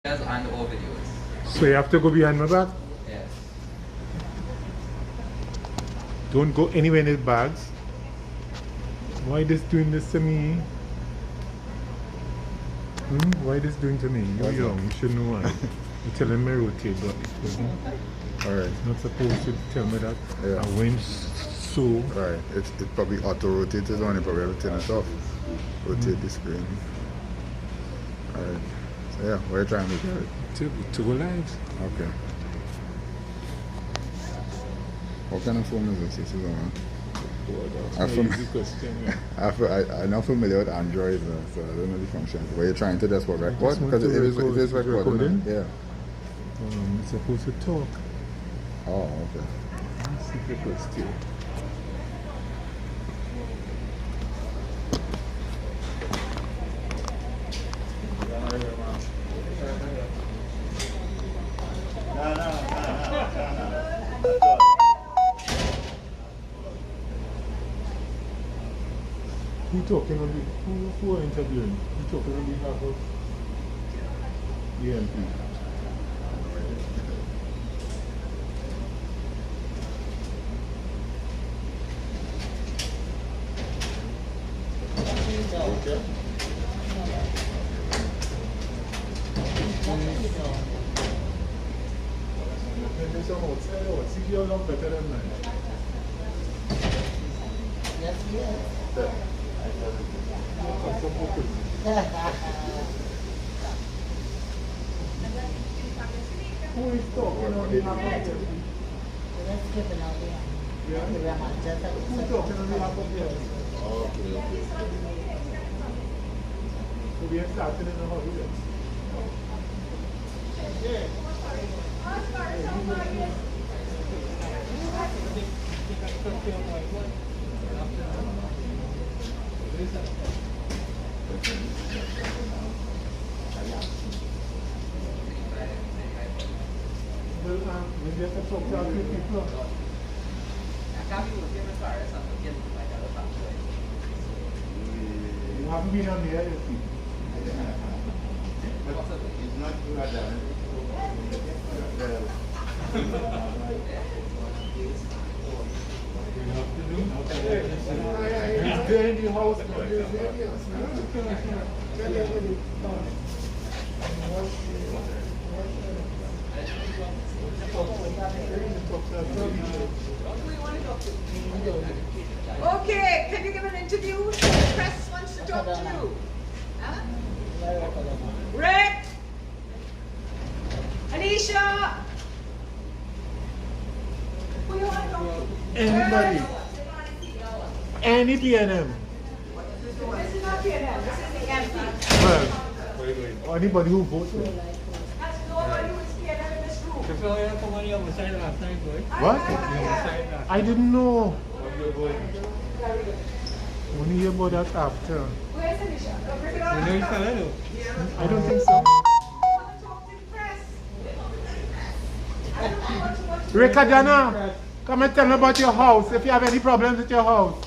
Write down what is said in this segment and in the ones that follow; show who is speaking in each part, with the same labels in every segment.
Speaker 1: And all videos.
Speaker 2: So you have to go behind my back?
Speaker 1: Yes.
Speaker 2: Don't go anywhere in his bags. Why this doing this to me? Why this doing to me? You're young, you should know why. You're telling me rotate, but
Speaker 3: alright.
Speaker 2: it's not supposed to tell me that.
Speaker 3: Yeah.
Speaker 2: I went so.
Speaker 3: Right. It probably auto rotates on, you probably have to turn it off. Rotate the screen. Alright. So yeah, what are you trying to do?
Speaker 2: To go live.
Speaker 3: Okay. What kind of phone is this? This is one. I'm not familiar with Android, so I don't know the functions. Were you trying to just what record? Because it is recording. Yeah.
Speaker 2: It's supposed to talk.
Speaker 3: Oh, okay.
Speaker 2: Let's see if it goes still. Who talking on the who are interviewing? Who talking on behalf of the MP?
Speaker 3: Okay.
Speaker 2: There's some outside or see you lot better than mine.
Speaker 4: Yes, yes.
Speaker 2: Who is talking on behalf of the MP?
Speaker 4: Let's keep it out there. Thank you very much.
Speaker 2: Who talking on behalf of the MP?
Speaker 3: Okay.
Speaker 2: So we are starting in the holiday. Well, maybe I can talk to a few people. You haven't been on the air, you see.
Speaker 3: It's not good.
Speaker 2: He's there in the house.
Speaker 5: Okay, can you give an interview? The press wants to talk to you. Huh? Rick? Anisha? Who you want to talk to?
Speaker 2: Anybody. Any PNM.
Speaker 5: This is not PNM, this is the MP.
Speaker 2: Well, anybody who votes for it.
Speaker 5: That's nobody who is PNM in this room.
Speaker 2: What? I didn't know. Only hear about that after.
Speaker 5: Where's Anisha? Bring it on.
Speaker 2: I don't think so.
Speaker 5: I want to talk to the press. I don't know what to
Speaker 2: Rikadana, come and tell me about your house. If you have any problems with your house.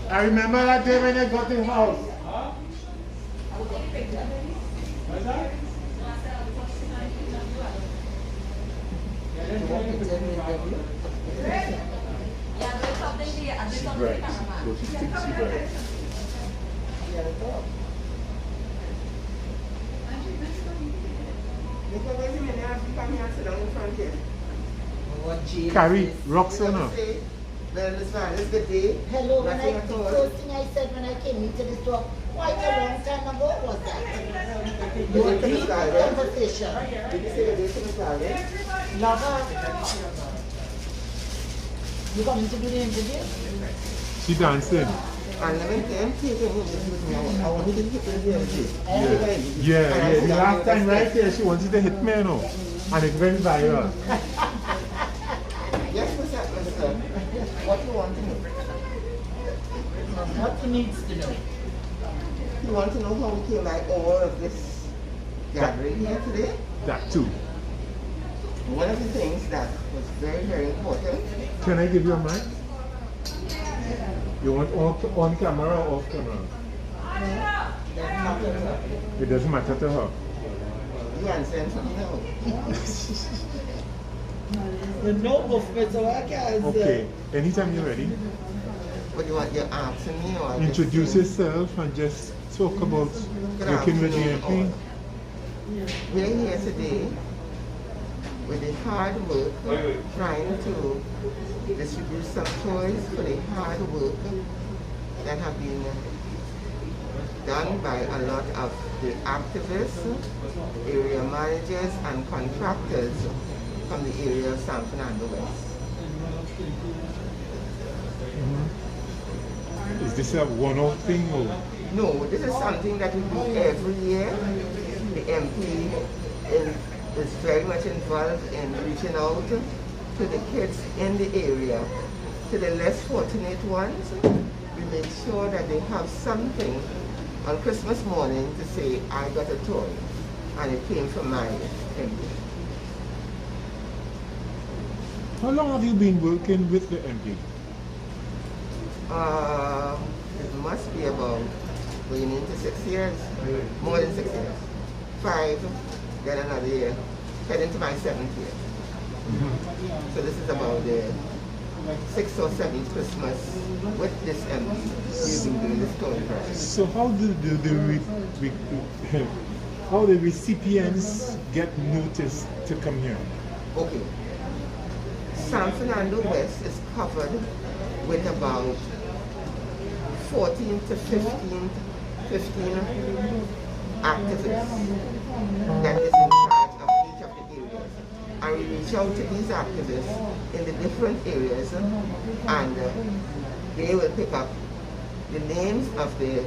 Speaker 2: I remember that day when I got the house. Carrie, Roxana.
Speaker 4: Hello, when the first thing I said when I came into the store, quite a long time ago was that. You were deep conversation. Did you say the date to Miss Allen? Lover. You coming to do the interview?
Speaker 2: She dancing. Yeah. The last time right there, she wanted to hit me, you know. And it's very viral.
Speaker 4: Yes, Mr. What you want to know? What he needs to know. You want to know how we came by all of this gathering here today?
Speaker 2: That too.
Speaker 4: One of the things that was very, very important.
Speaker 2: Can I give you a mic? You want on camera or off camera?
Speaker 4: The
Speaker 2: It doesn't matter to her.
Speaker 4: You understand for me now? You know, buffet, so I can't
Speaker 2: Okay, anytime you're ready,
Speaker 4: What do you want? You're asking me or
Speaker 2: introduce yourself and just talk about working with the MP.
Speaker 4: We're here today with the hard work, trying to distribute some toys for the hard work that have been done by a lot of the activists, area managers and contractors from the area of San Fernando West.
Speaker 2: Is this a one-off thing or?
Speaker 4: No, this is something that we do every year. The MP is very much involved in reaching out to the kids in the area. To the less fortunate ones, we make sure that they have something on Christmas morning to say, I got a toy, and it came from my MP.
Speaker 2: How long have you been working with the MP?
Speaker 4: It must be about going into 6 years, more than 6 years. 5, then another year, heading to my 7th year. So this is about the 6th or 7th Christmas with this MP. We've been doing this toy project.
Speaker 2: So how do how the recipients get noticed to come here?
Speaker 4: Okay. San Fernando West is covered with about 14 to 15 activists that is in charge of each of the areas. And we reach out to these activists in the different areas and they will pick up the names of the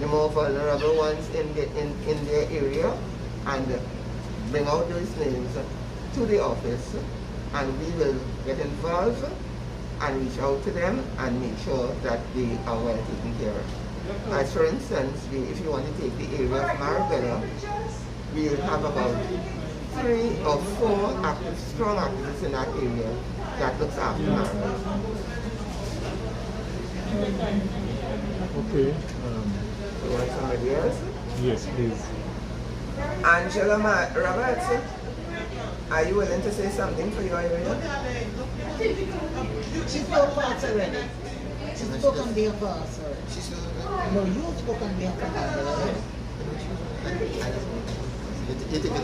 Speaker 4: more vulnerable ones in their area and bring out those names to the office, and we will get involved and reach out to them and make sure that they are well taken care of. As for instance, if you want to take the area of Marabella, we'll have about 3 or 4 strong activists in that area that looks after Marabella.
Speaker 2: Okay.
Speaker 4: You want somebody else?
Speaker 2: Yes, please.
Speaker 4: Angela Roberts, are you willing to say something for your area?
Speaker 6: She spoke parts already. She spoke on their parts already. No, you spoke on their parts already.
Speaker 4: You take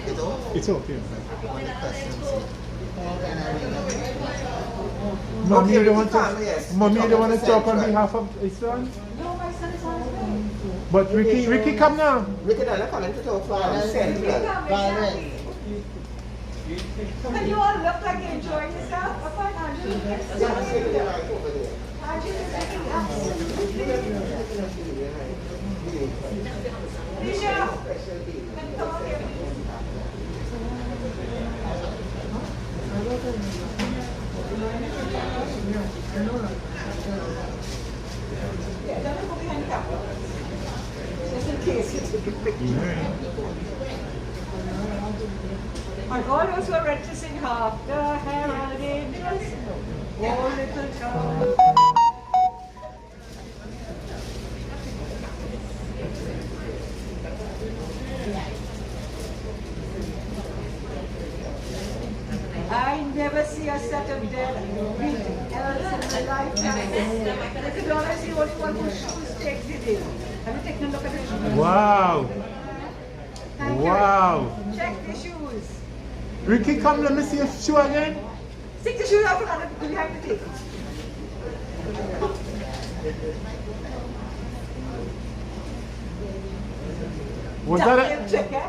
Speaker 4: it all?
Speaker 2: It's okay.
Speaker 4: One question.
Speaker 2: Mommy,
Speaker 4: Okay,
Speaker 2: you don't want
Speaker 4: Ricky,
Speaker 2: to,
Speaker 4: yes.
Speaker 2: Mommy, you don't want to talk on
Speaker 4: Central.
Speaker 2: behalf of his son?
Speaker 5: No, my son is on his way.
Speaker 2: But Ricky, come now.
Speaker 4: Ricky Donna coming to talk for Central.
Speaker 5: And you all look like you're enjoying yourself. What about Andrew? Andrew is making absolutely. Risha, can you come up here? Yeah, don't go behind the camera. Just in case you take a picture. And all those who are ready to sing half the herald angels, oh little child. I never see a set of dead beating elves in my lifetime. I could only see only one whose shoes takes it in. Have you taken a look at the shoes?
Speaker 2: Wow.
Speaker 5: Thank you.
Speaker 2: Wow.
Speaker 5: Check the shoes.
Speaker 2: Ricky, come, let me see your shoe again.
Speaker 5: Stick the shoes out behind the table.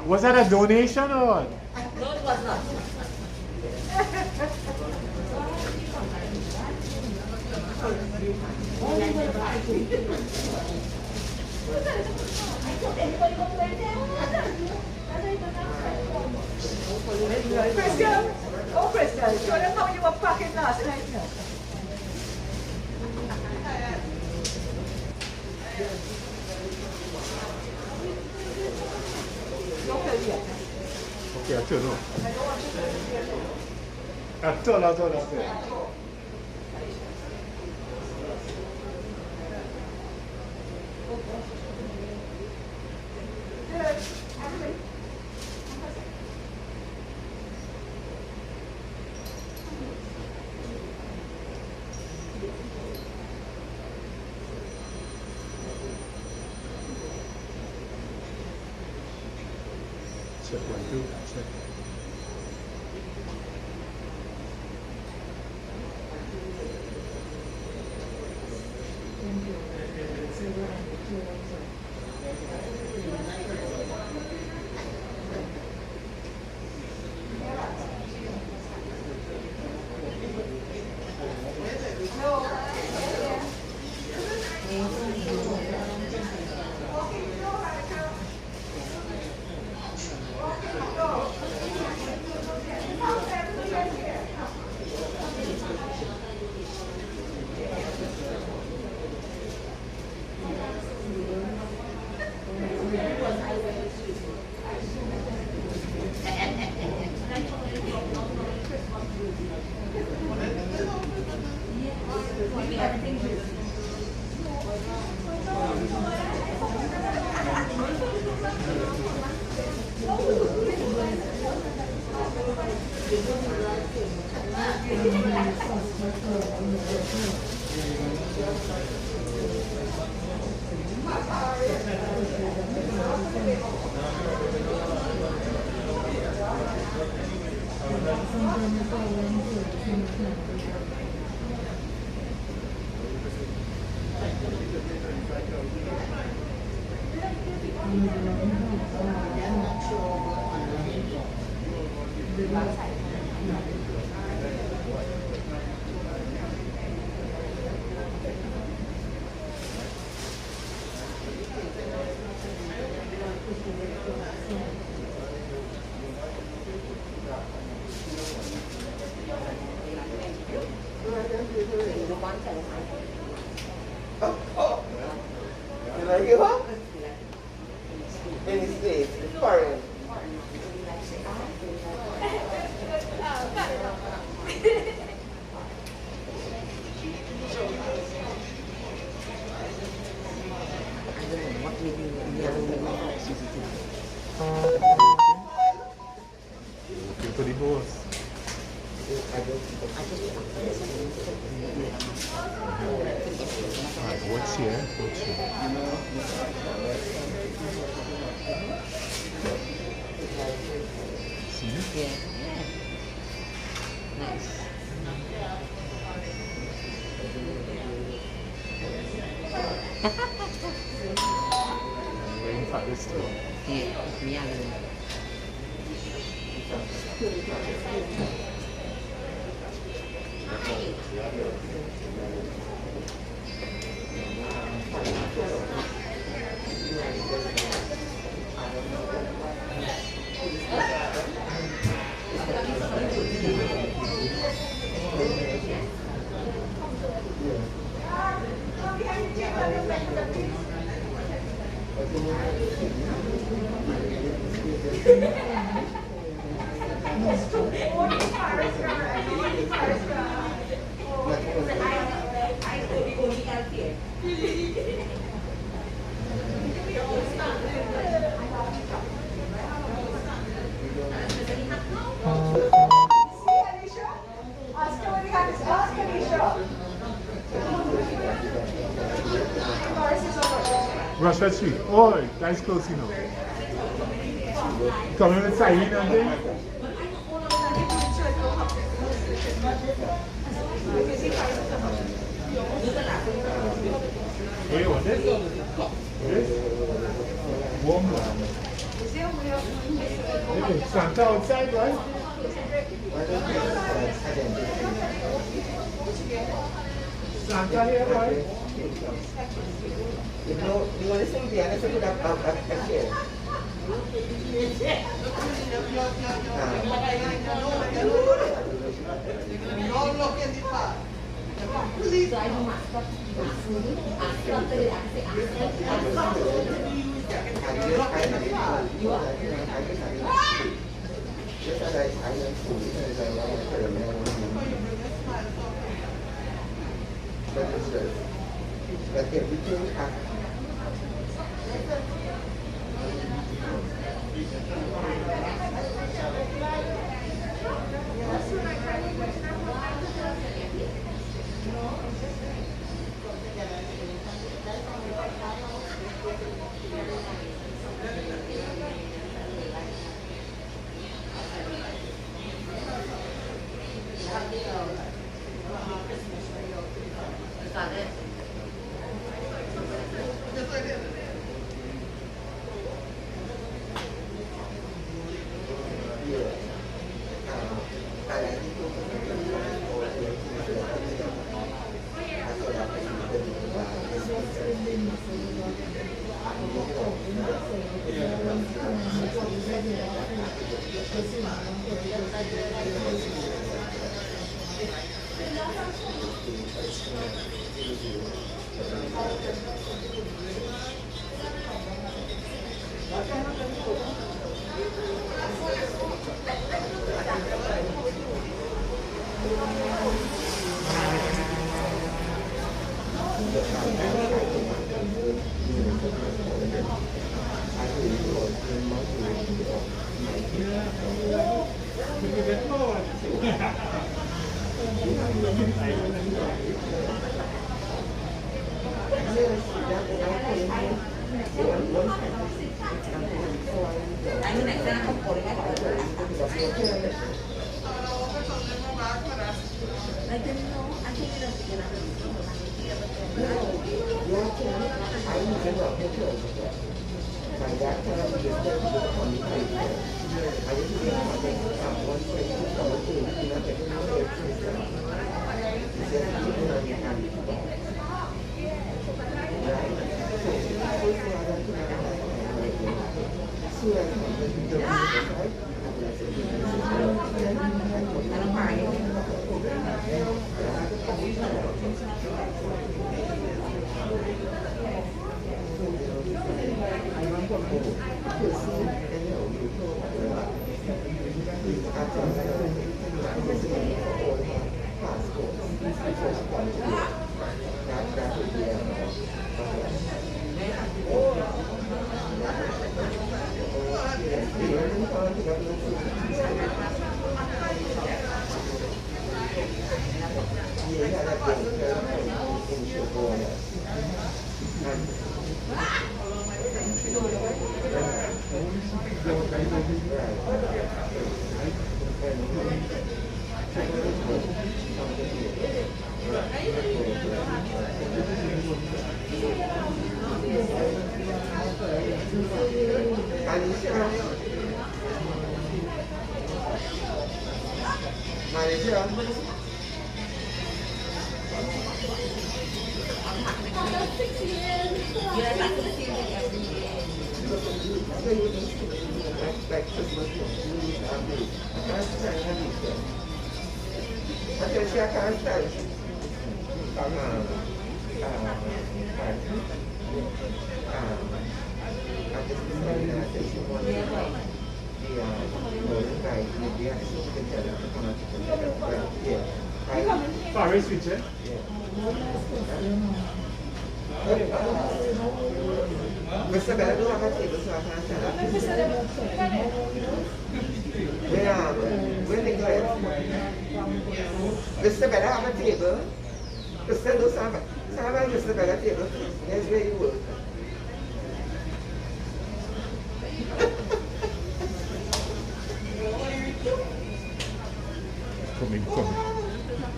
Speaker 2: Was that a donation or what?
Speaker 5: No, it was not. Crystal, oh Crystal, show them how you were packing last night.
Speaker 2: Okay, I turn off. I turn. check one too. Check.
Speaker 7: You like it, huh? In his face, it's foreign.
Speaker 2: Looking for the horse. Alright, watch here, watch here. See?
Speaker 6: Yeah. Nice.
Speaker 2: Waiting for this too.
Speaker 6: Yeah, me alone.
Speaker 2: Rush that street. Oh, that's close enough. Come on inside, you know there? Hey, what this? This? Warm one. Hey, Santa outside, right? Santa here, right?
Speaker 7: You know, you want to sing the answer to that a chair.
Speaker 8: No look in the past. Please.
Speaker 7: But everything
Speaker 2: Far switcher.
Speaker 7: Mr. Bella, do have a table so I can stand up? Yeah, where they go? Mr. Bella, have a table? Mr. Do have Mr. Bella table? There's where you work.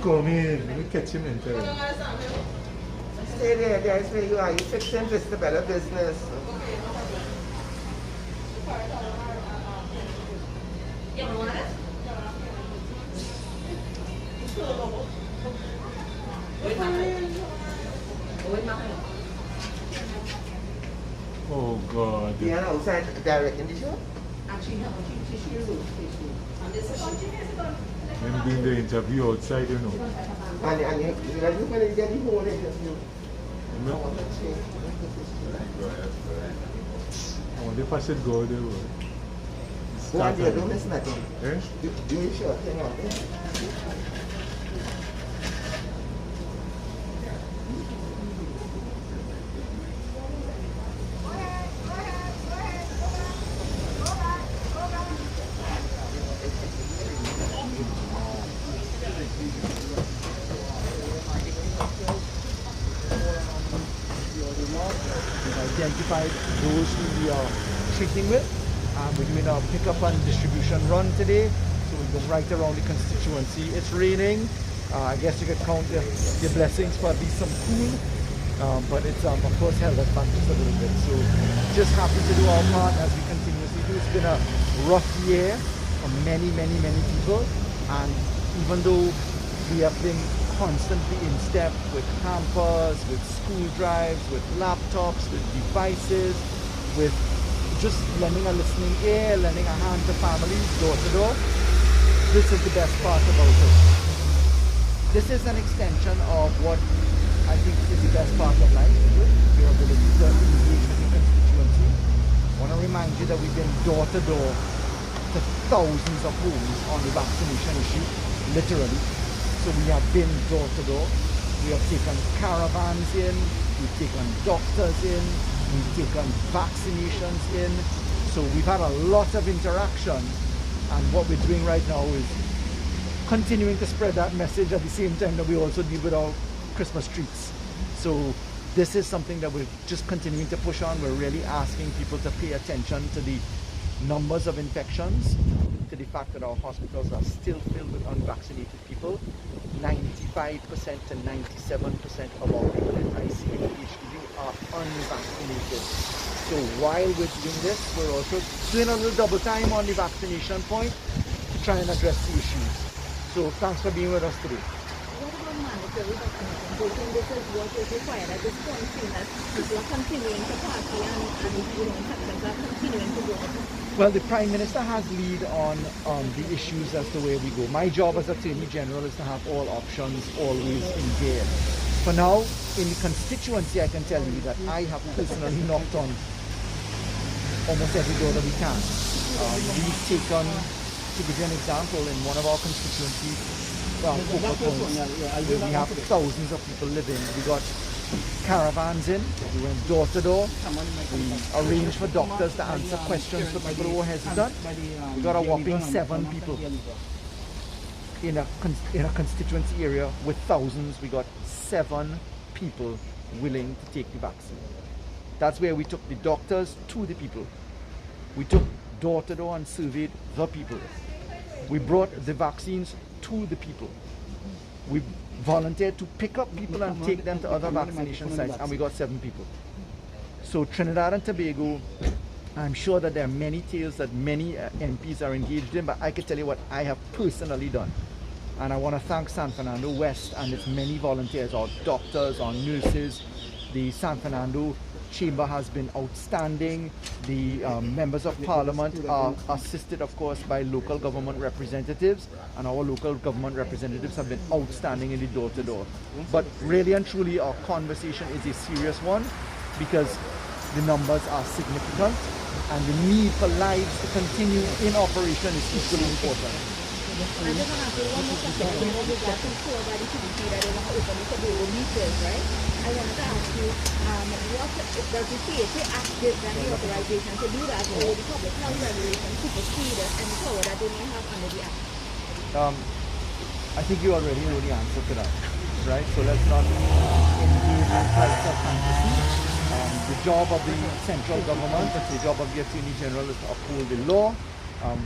Speaker 2: Come in. Let me catch him in there.
Speaker 7: Stay there, there's where you are. You fixing Mr. Bella business.
Speaker 2: Oh God.
Speaker 7: You are outside directing the show?
Speaker 2: I'm doing the interview outside, you know.
Speaker 7: And you going to get the whole interview.
Speaker 2: I wonder if I should go there.
Speaker 7: Go on there, don't miss nothing.
Speaker 2: Eh?
Speaker 7: Do your short thing out there.
Speaker 9: Identified those who we are treating with. We're doing a pickup and distribution run today. So we've been right around the constituency. It's raining. I guess you could count the blessings for at least some cool. But it's of course held us back just a little bit. So just happy to do our part as we continuously do. It's been a rough year for many people. And even though we have been constantly in step with hampers, with school drives, with laptops, with devices, with just lending a listening ear, lending a hand to families door to door. This is the best part about it. This is an extension of what I think is the best part of life, your ability to engage with your constituency. I want to remind you that we've been door to door to thousands of homes on the vaccination issue, literally. So we have been door to door. We have taken caravans in, we've taken doctors in, we've taken vaccinations in. So we've had a lot of interaction, and what we're doing right now is continuing to spread that message at the same time that we also deal with our Christmas treats. So this is something that we're just continuing to push on. We're really asking people to pay attention to the numbers of infections, to the fact that our hospitals are still filled with unvaccinated people. 95% to 97% of our people in ICU and HDU are unvaccinated. So while we're doing this, we're also doing a little double time on the vaccination point to try and address the issues. So thanks for being with us today.
Speaker 10: What about mandatory vaccination? Do you think this is what is required at this point, seeing that people are continuing to party and infections are continuing to go up?
Speaker 9: Well, the Prime Minister has lead on the issues as to where we go. My job as Attorney General is to have all options always in there. For now, in the constituency, I can tell you that I have personally knocked on almost every door that we can. We've taken, to give you an example, in one of our constituencies, where we have thousands of people living, we got caravans in, we went door to door, we arranged for doctors to answer questions for people who were hesitant. We got a whopping 7 people in a constituency area with thousands. We got 7 people willing to take the vaccine. That's where we took the doctors to the people. We took door to door and surveyed the people. We brought the vaccines to the people. We volunteered to pick up people and take them to other vaccination sites, and we got 7 people. So Trinidad and Tobago, I'm sure that there are many tales that many MPs are engaged in, but I can tell you what I have personally done. And I want to thank San Fernando West and its many volunteers, our doctors, our nurses. The San Fernando Chamber has been outstanding. The members of Parliament are assisted, of course, by local government representatives, and our local government representatives have been outstanding in the door-to-door. But really and truly, our conversation is a serious one because the numbers are significant, and the need for lives to continue in operation is equally important.
Speaker 10: I just want to ask you one more question. You know, we've got before by the CDC that they want to open the Tobago beaches, right? I wanted to ask you, what does the CAT act give them the authorization to do that, or the public health regulations supersede any power that they may have under the act?
Speaker 9: I think you already know the answer to that, right? So let's not engage in flights of fantasy. The job of the central government, the job of the Attorney General is to uphold the law.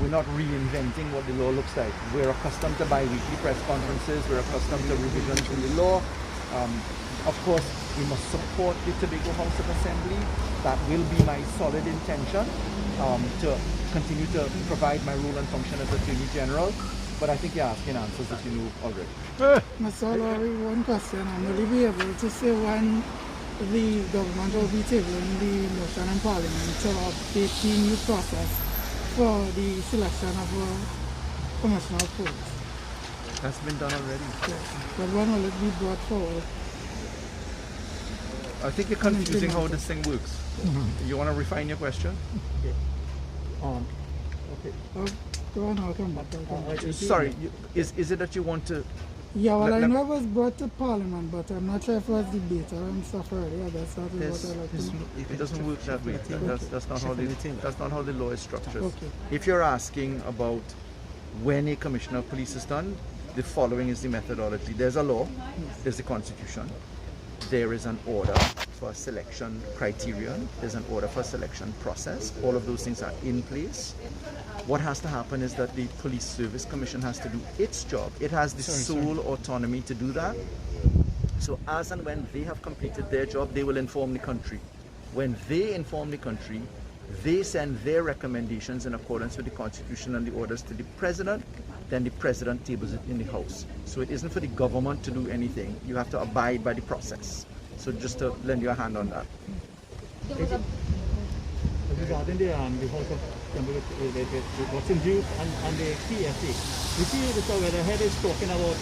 Speaker 9: We're not reinventing what the law looks like. We're accustomed to bi-weekly press conferences. We're accustomed to revisions in the law. Of course, we must support the Tobago House of Assembly. That will be my solid intention to continue to provide my role and function as Attorney General. But I think you're asking answers that you know already.
Speaker 11: Mr. Lorry, one question. Will you be able to say when the government will be tabling the motion in Parliament to update the new process for the selection of a commissioner of police?
Speaker 9: That's been done already.
Speaker 11: Yes. But when will it be brought forward?
Speaker 9: I think you're confusing how this thing works. You want to refine your question?
Speaker 11: Okay. Okay. Go on, I'll come back.
Speaker 9: Sorry, is it that you want to...
Speaker 11: Yeah, well, I know it was brought to Parliament, but I'm not sure if it was debated and stuff earlier. That's what I like to know.
Speaker 9: It doesn't work that way. That's not how the law is structured.
Speaker 11: Okay.
Speaker 9: If you're asking about when a commissioner of police is done, the following is the methodology. There's a law, there's the Constitution, there is an order for selection criterion, there's an order for selection process. All of those things are in place. What has to happen is that the Police Service Commission has to do its job. It has the sole autonomy to do that. So as and when they have completed their job, they will inform the country. When they inform the country, they send their recommendations in accordance with the Constitution and the orders to the President, then the President tables it in the House. So it isn't for the government to do anything. You have to abide by the process. So just to lend you a hand on that.
Speaker 2: Regarding the House of what's in view and the PSA, you see the head is talking about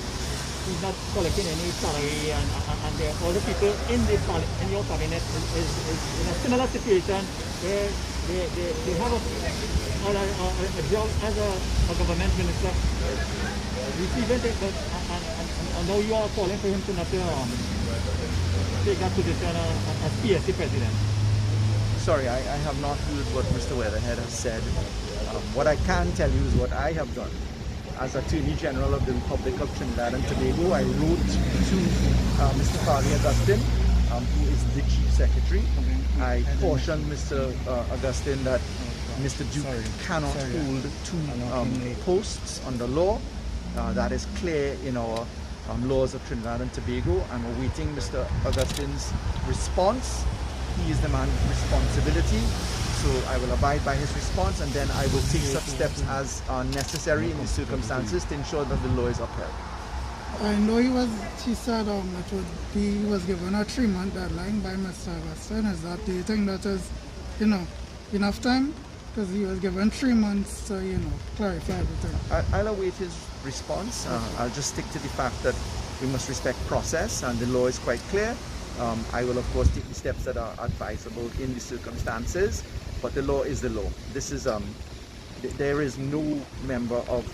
Speaker 9: he's not collecting any salary, and all the people in your cabinet is in a similar situation where they have a job as a government minister, receiving it, and now you are calling for him to not take that position as PSC president.
Speaker 12: Sorry, I have not heard what Mr. Weatherhead has said. What I can tell you is what I have done. As Attorney General of the Republic of Trinidad and Tobago, I wrote to Mr. Farley Augustine, who is the Chief Secretary. I cautioned Mr. Augustine that Mr. Duke cannot hold two posts under law. That is clear in our laws of Trinidad and Tobago. I'm awaiting Mr. Augustine's response. He is the man with responsibility, so I will abide by his response, and then I will take such steps as are necessary in the circumstances to ensure that the law is upheld.
Speaker 11: I know she said he was given a 3-month deadline by Mr. Augustine. Do you think that is, enough time? Because he was given 3 months to, clarify everything.
Speaker 12: I'll await his response. I'll just stick to the fact that we must respect process, and the law is quite clear. I will of course take the steps that are advisable in the circumstances, but the law is the law. This is there is no member of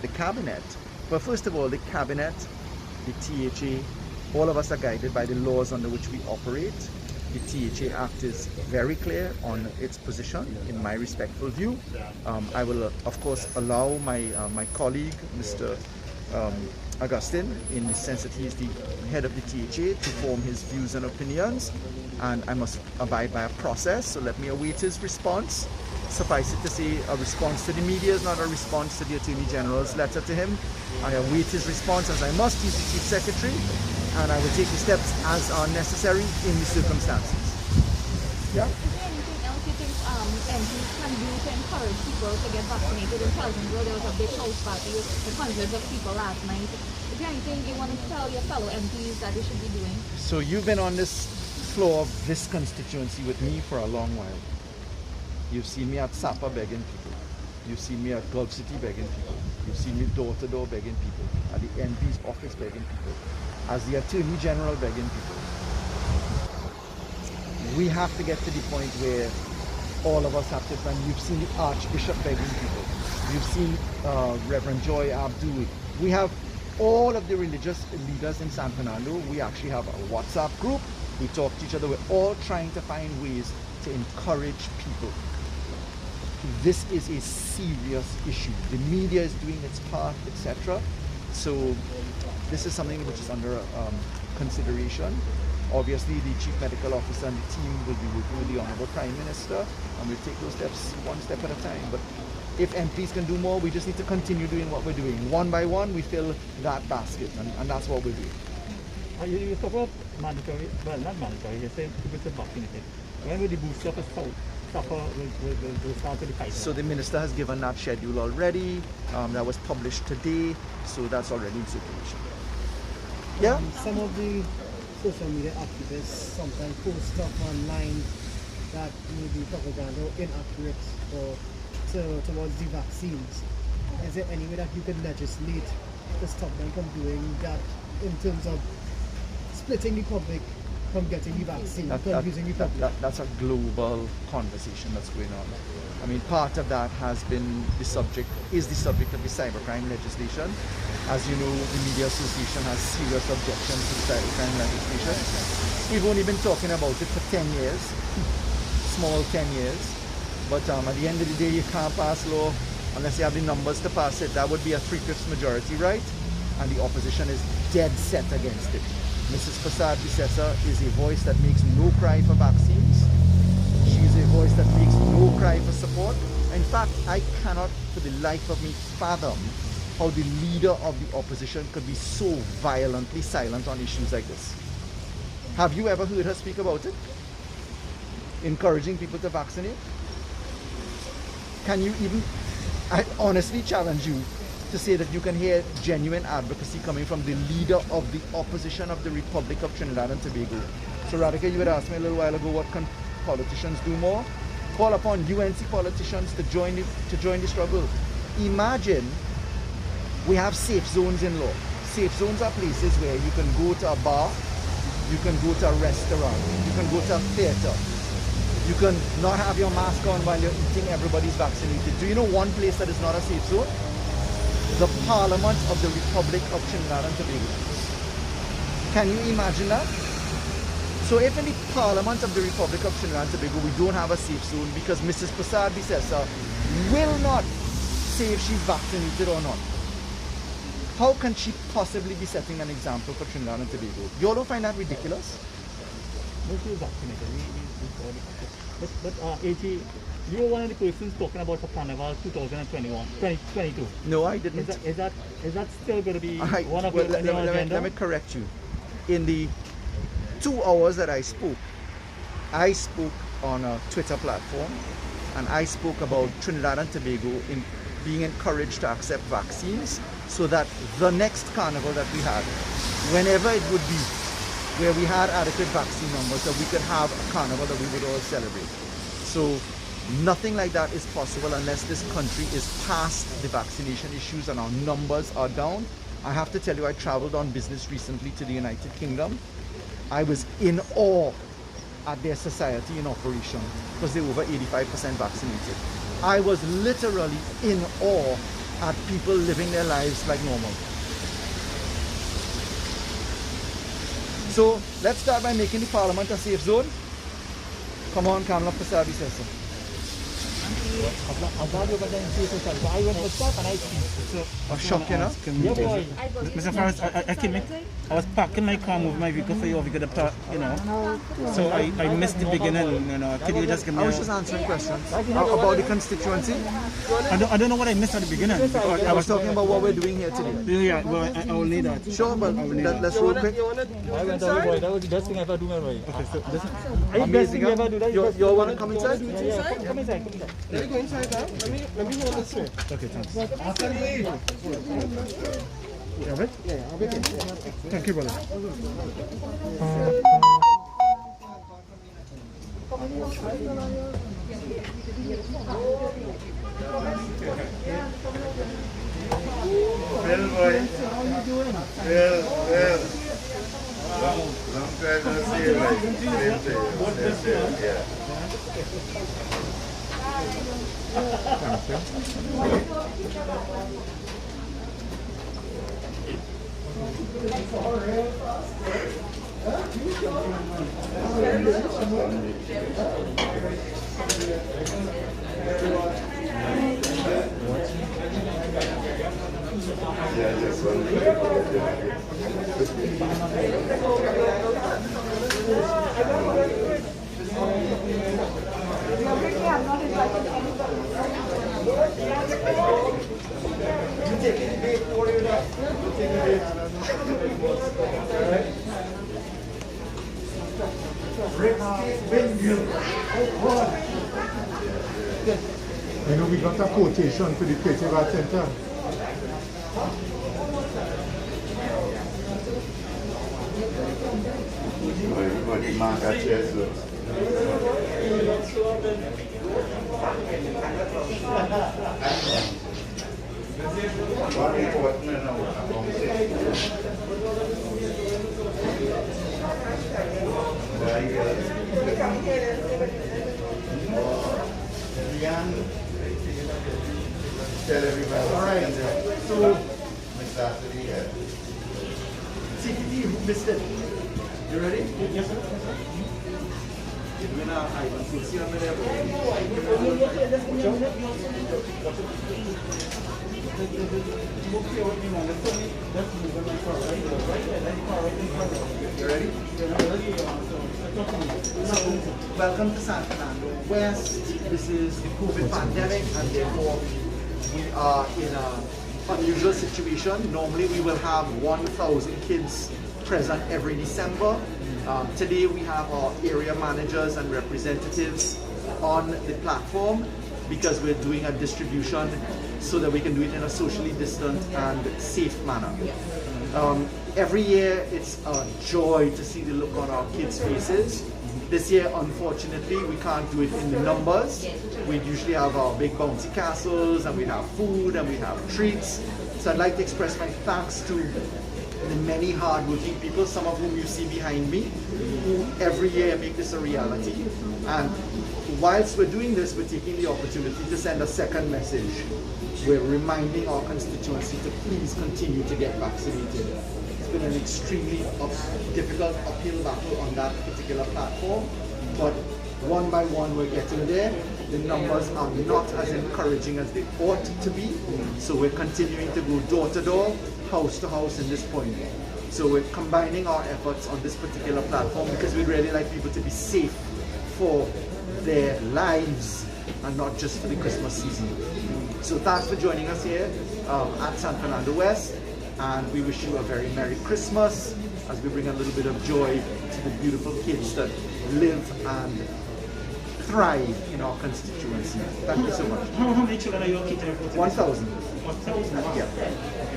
Speaker 12: the cabinet. But first of all, the cabinet, the THA, all of us are guided by the laws under which we operate. The THA Act is very clear on its position, in my respectful view. I will of course allow my colleague, Mr. Augustine, in the sense that he is the head of the THA, to form his views and opinions, and I must abide by a process, so let me await his response. Suffice it to say, a response to the media is not a response to the Attorney General's letter to him. I await his response, as I must. He's the Chief Secretary, and I will take the steps as are necessary in the circumstances. Yeah?
Speaker 10: Is there anything else you think MPs can do to encourage people to get vaccinated? In Pleasantville, there was a big house party with hundreds of people last night. Is there anything you want to tell your fellow MPs that they should be doing?
Speaker 12: So you've been on this floor of this constituency with me for a long while. You've seen me at Sapa begging people. You've seen me at Gulf City begging people. You've seen me door to door begging people. At the MP's office begging people. As the Attorney General begging people. We have to get to the point where all of us have to, and you've seen the Archbishop begging people. You've seen Reverend Joy Abdul. We have all of the religious leaders in San Fernando. We actually have a WhatsApp group. We talk to each other. We're all trying to find ways to encourage people. This is a serious issue. The media is doing its part, etc. So this is something which is under consideration. Obviously, the Chief Medical Officer and the team will be working with the Honorable Prime Minister, and we'll take those steps one step at a time. But if MPs can do more, we just need to continue doing what we're doing. One by one, we fill that basket, and that's what we're doing.
Speaker 9: You talk about mandatory, well, not mandatory, you're saying people should vaccinate. When will the booster for will start to the Pfizer?
Speaker 12: So the Minister has given that schedule already. That was published today, so that's already in circulation. Yeah?
Speaker 13: Some of the social media activists sometimes post stuff online that may be propaganda or inaccurate towards the vaccines. Is there any way that you could legislate to stop them from doing that in terms of splitting the public from getting the vaccine, confusing the public?
Speaker 12: That's a global conversation that's going on. I mean, part of that has been the subject of the cybercrime legislation. As you know, the Media Association has serious objections to the cybercrime legislation. We've only been talking about it for 10 years, small 10 years. But at the end of the day, you can't pass law unless you have the numbers to pass it. That would be a 3/5 majority, right? And the opposition is dead set against it. Mrs. Prasad Bisesa is a voice that makes no cry for vaccines. She's a voice that makes no cry for support. In fact, I cannot for the life of me fathom how the leader of the opposition could be so violently silent on issues like this. Have you ever heard her speak about it? Encouraging people to vaccinate? Can you even, I honestly challenge you to say that you can hear genuine advocacy coming from the leader of the opposition of the Republic of Trinidad and Tobago. So Radhika, you had asked me a little while ago, what can politicians do more? Call upon UNC politicians to join the struggle. Imagine we have safe zones in law. safe zones are places where you can go to a bar, you can go to a restaurant, you can go to a theater. You can not have your mask on while you're eating, everybody's vaccinated. Do you know one place that is not a safe zone? The Parliament of the Republic of Trinidad and Tobago. Can you imagine that? So if in the Parliament of the Republic of Trinidad and Tobago we don't have a safe zone because Mrs. Prasad Bisesa will not say if she's vaccinated or not, how can she possibly be setting an example for Trinidad and Tobago? You all don't find that ridiculous?
Speaker 2: But AG, you were one of the persons talking about the Carnival 2022.
Speaker 12: No, I didn't.
Speaker 2: Is that still going to be one of
Speaker 12: your
Speaker 2: agenda?
Speaker 12: Let me correct you. In the 2 hours that I spoke on a Twitter platform, and I spoke about Trinidad and Tobago in being encouraged to accept vaccines so that the next carnival that we had, whenever it would be, where we had adequate vaccine numbers, that we could have a carnival that we would all celebrate. So nothing like that is possible unless this country is past the vaccination issues and our numbers are down. I have to tell you, I traveled on business recently to the United Kingdom. I was in awe at their society in operation because they're over 85% vaccinated. I was literally in awe at people living their lives like normal. So let's start by making the Parliament a safe zone. Come on, Kamala Prasad Bisesa.
Speaker 2: I went to stop and I see.
Speaker 12: A shock, you know?
Speaker 2: Yeah, boy. Mr. Forrest, I was parking my car, moving my vehicle for your vehicle to park, you know. So I missed the beginning, you know. Could you just give me
Speaker 12: I was just answering questions about the constituency.
Speaker 2: I don't know what I missed at the beginning.
Speaker 12: I was talking about what we're doing here today.
Speaker 2: Yeah, well, I will need that.
Speaker 12: Sure, but let's roll quick.
Speaker 2: I went over, boy. That was the best thing I ever do, my boy. Okay, so this is
Speaker 12: amazing. You all want to come inside?
Speaker 2: Yeah, come inside.
Speaker 8: Let me go inside now. Let me hold this way.
Speaker 2: Okay, thanks.
Speaker 8: After me.
Speaker 2: You have it?
Speaker 8: Yeah, I'll be here.
Speaker 2: Thank you, brother.
Speaker 3: Well, boy. Well. Long time no see you, like. Same to you. Yeah.
Speaker 2: You know, we got a quotation for the Creative Center.
Speaker 3: Everybody mark at chest, look. What important now? Tell everybody.
Speaker 12: All right. So, CPT, who missed it? You ready?
Speaker 2: Yes, sir.
Speaker 12: You ready? Welcome to San Fernando West. This is the COVID pandemic, and therefore we are in an unusual situation. Normally we will have 1,000 kids present every December. Today we have our area managers and representatives on the platform because we're doing a distribution so that we can do it in a socially distant and safe manner. Every year it's a joy to see the look on our kids' faces. This year, unfortunately, we can't do it in the numbers. We usually have our big bouncy castles, and we have food, and we have treats. So I'd like to express my thanks to the many hardworking people, some of whom you see behind me, who every year make this a reality. And whilst we're doing this, we're taking the opportunity to send a second message. We're reminding our constituency to please continue to get vaccinated. It's been an extremely difficult uphill battle on that particular platform, but one by one we're getting there. The numbers are not as encouraging as they ought to be, so we're continuing to go door to door, house to house in this point. So we're combining our efforts on this particular platform because we'd really like people to be safe for their lives and not just for the Christmas season. So thanks for joining us here at San Fernando West, and we wish you a very Merry Christmas as we bring a little bit of joy to the beautiful kids that live and thrive in our constituency. Thank you so much.
Speaker 2: How many children are you catering for?
Speaker 12: 1,000.
Speaker 2: 1,000? Wow.
Speaker 12: Yeah.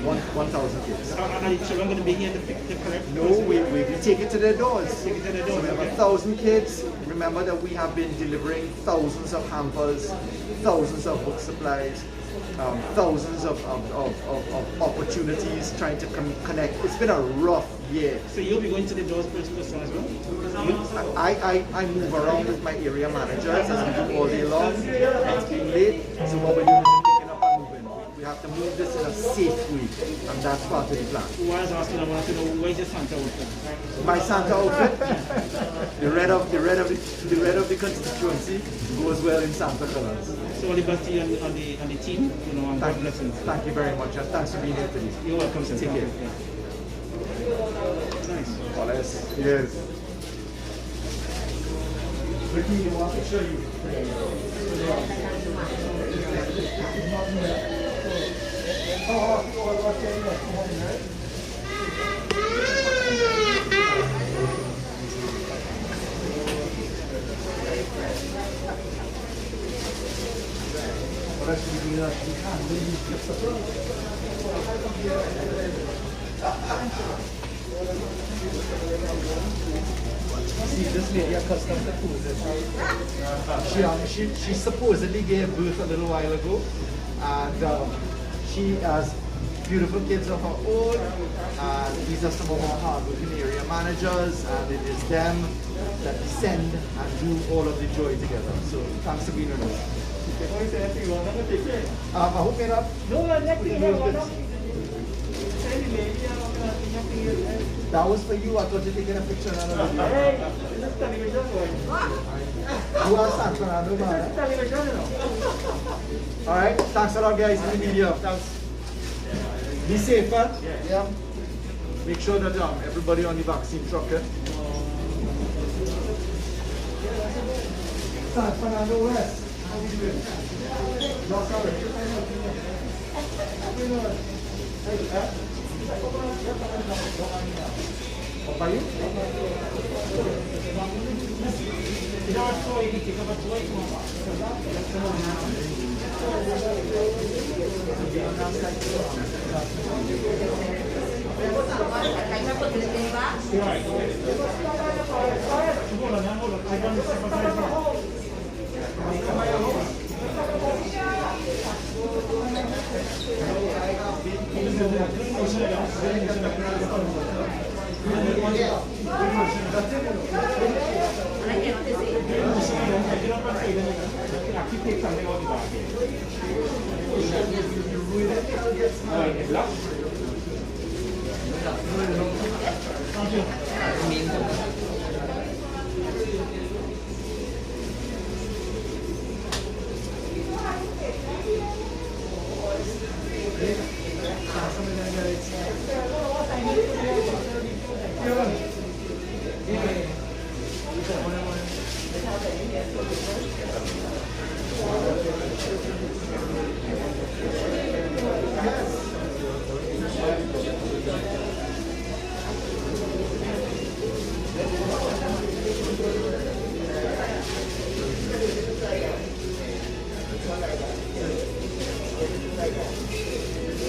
Speaker 12: 1,000 kids.
Speaker 2: Are the children going to be here to pick the correct?
Speaker 12: No, we take it to their doors.
Speaker 2: Take it to their doors.
Speaker 12: So we have
Speaker 2: okay.
Speaker 12: 1,000 kids. Remember that we have been delivering thousands of hampers, thousands of book supplies, thousands of opportunities trying to connect. It's been a rough year.
Speaker 2: So you'll be going to the doors first as well?
Speaker 12: I move around with my area managers as we do all day long. It's being late, so what we're doing is picking up and moving. We have to move this in a safe way, and that's part of the plan.
Speaker 2: Why I was asking, I wanted to know where's your Santa outfit?
Speaker 12: My Santa outfit, the red of the constituency goes well in Santa colors.
Speaker 2: So all the best to you and the team, you know, and God bless you.
Speaker 12: Thank you very much, and thanks for being here today.
Speaker 2: You're welcome, sir.
Speaker 12: Take care.
Speaker 2: Nice.
Speaker 3: Wallace. Yes.
Speaker 9: Ricky, I want to show you. See, this lady accustomed to poses. She supposedly gave birth a little while ago, and she has beautiful kids of her own, and these are some of our hardworking area managers, and it is them that send and do all of the joy together. So thanks for being with us. I hope you're not. That was for you. I thought you were taking a picture and a video. You are San Fernando, man. Alright, thanks a lot, guys, in the media. Thanks. Be safe, huh? Yeah. Make sure that everybody on the vaccine truck, eh? San Fernando West. How are you doing? No, sorry. What about you?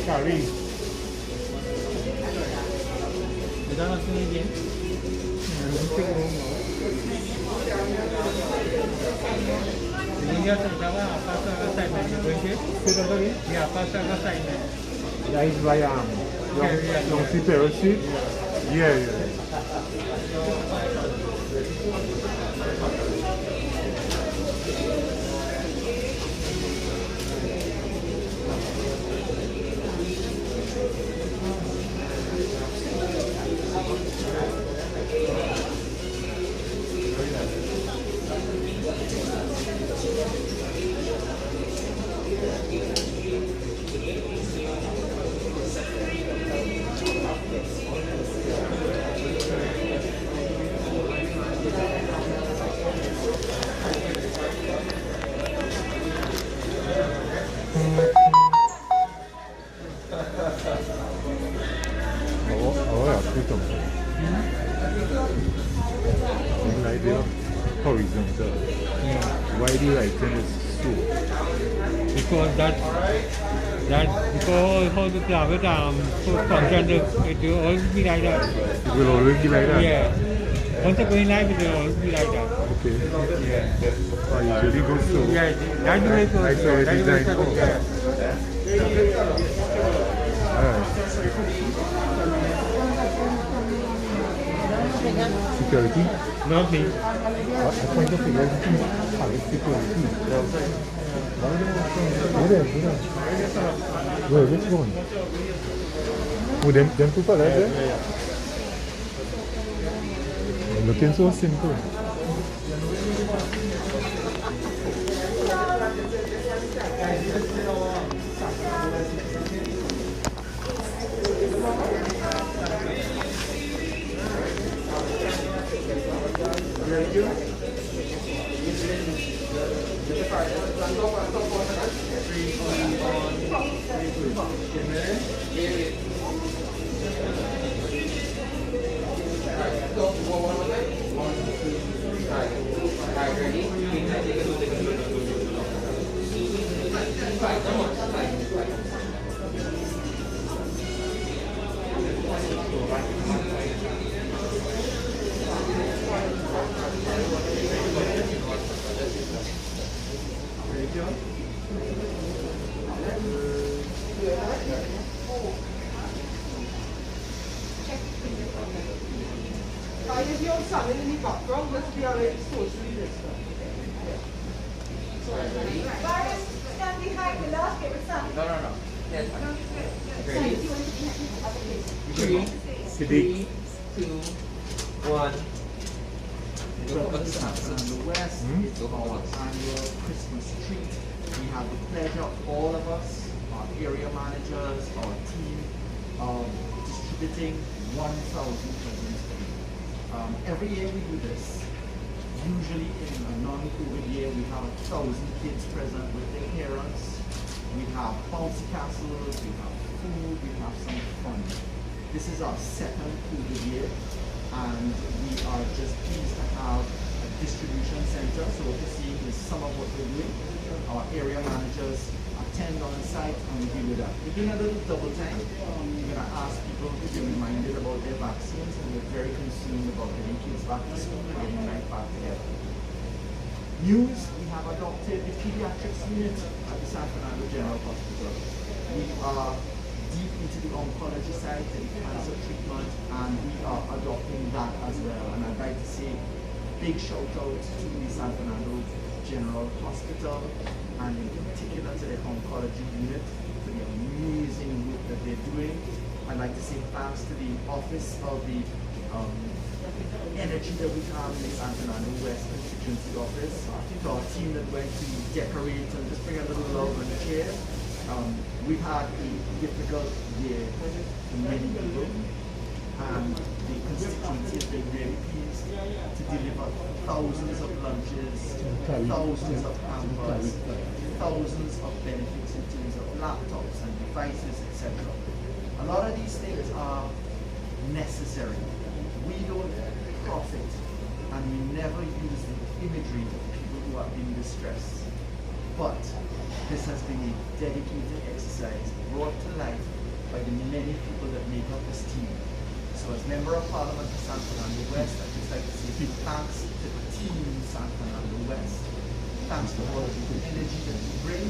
Speaker 2: Karim. Is that not again?
Speaker 9: That is why I am.
Speaker 14: Long see Street? Yeah. Horizontal. Why do you like it so?
Speaker 15: Because because how the private function, it will always be like that.
Speaker 14: It will always be like that?
Speaker 15: Yeah. Once you're going live, it will always be like that.
Speaker 14: Okay.
Speaker 15: Yeah.
Speaker 14: Oh, it usually goes so.
Speaker 15: Yeah, that's the way it goes.
Speaker 14: I saw it designed. Security?
Speaker 15: Not me.
Speaker 14: I point to figure out security. Where? Which one? Oh, them two fellas there? Looking so simple.
Speaker 8: If you're standing in the background, let's be already socially distant.
Speaker 5: Stand behind the last paper stand.
Speaker 1: No. Yes.
Speaker 14: Three,
Speaker 1: 2, 1. Look at the Samson on the west. It's our annual Christmas treat. We have the pleasure, all of us, our area managers, our team, distributing 1,000 presents. Every year we do this. Usually in a non-COVID year, we have 1,000 kids present with their parents. We have bouncy castles, we have food, we have some fun. This is our second COVID year, and we are just pleased to have a distribution center. So what you're seeing is some of what we're doing. Our area managers attend on site and we deal with that. We're doing a little double time. We're going to ask people to be reminded about their vaccines, and we're very concerned about getting kids back to school and getting life back together. News, we have adopted the pediatrics unit at the San Fernando General Hospital. We are deep into the oncology side, the cancer treatment, and we are adopting that as well. And I'd like to say big shout out to the San Fernando General Hospital, and in particular to the oncology unit for the amazing work that they're doing. I'd like to say thanks to the Office of the Energy that we have in the San Fernando West Constituency office, to our team that went to decorate and just bring a little love and cheer. We've had a difficult year for many people, and the constituency has been really pleased to deliver thousands of lunches, thousands of hampers, thousands of benefits in terms of laptops and devices, etc. A lot of these things are necessary. We don't profit, and we never use the imagery of people who are in distress. But this has been a dedicated exercise brought to life by the many people that make up this team. So as Member of Parliament for San Fernando West, I'd just like to say big thanks to the team in San Fernando West. Thanks to all of the energy that you bring.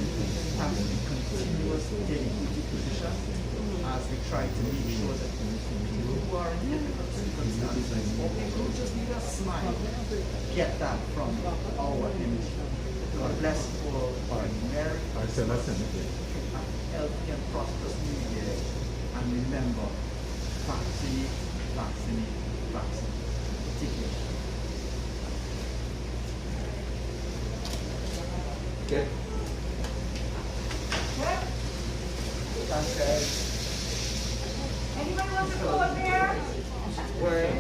Speaker 1: Thanks to the continuous dedicated position. as we try to make sure that people who are in difficult circumstances or people who just need a smile get that from our image. God bless you all. Merry Christmas. Healthy and prosperous New Year. And remember, vaccinate, vaccinate, vaccinate. Take care. Okay. Thanks, guys.
Speaker 5: Anyone want to go there?
Speaker 1: Where?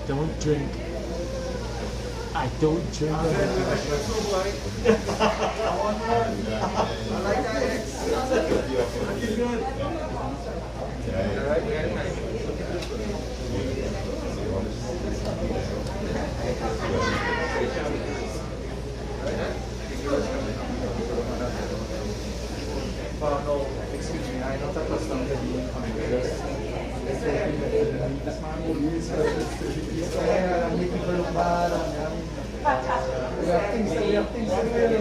Speaker 14: Don't drink. I don't drink.
Speaker 1: I like that. No, excuse me, I'm not accustomed to being confused. This man will use her. And make people look bad. We have things to do.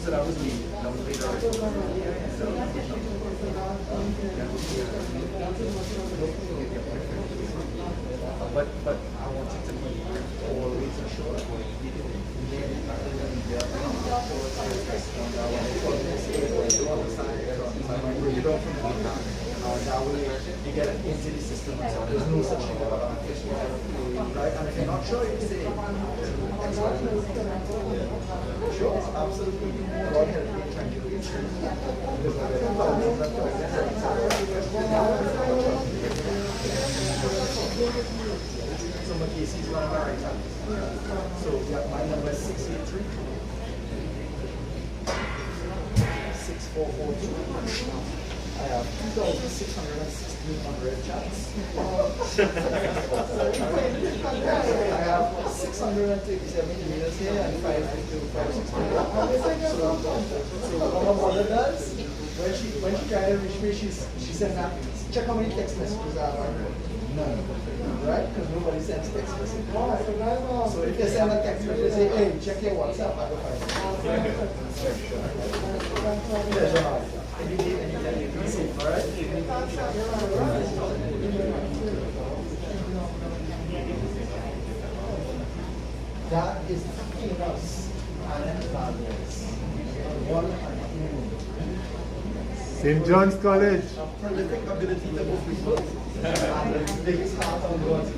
Speaker 1: So that was me. That was later. But I want you to be always assured. You get into the system, so there's no such thing about it. Right? And if you're not sure, you can say, sure, absolutely. God help you, thank you. So my case is one of our right hands. So yeah, my number is 683 6442. I have 2,616 chats. I have 637 emails here and 562. So what my mother does, when she tried to reach me, she said, nah, check how many text messages I have. None. Right? Because nobody sends text messages. So if they send a text message, they say, hey, check your WhatsApp. I go find it. That is between us and the values. One
Speaker 14: St. John's College.
Speaker 1: Prolific ability to move people. And the biggest heart on God's earth.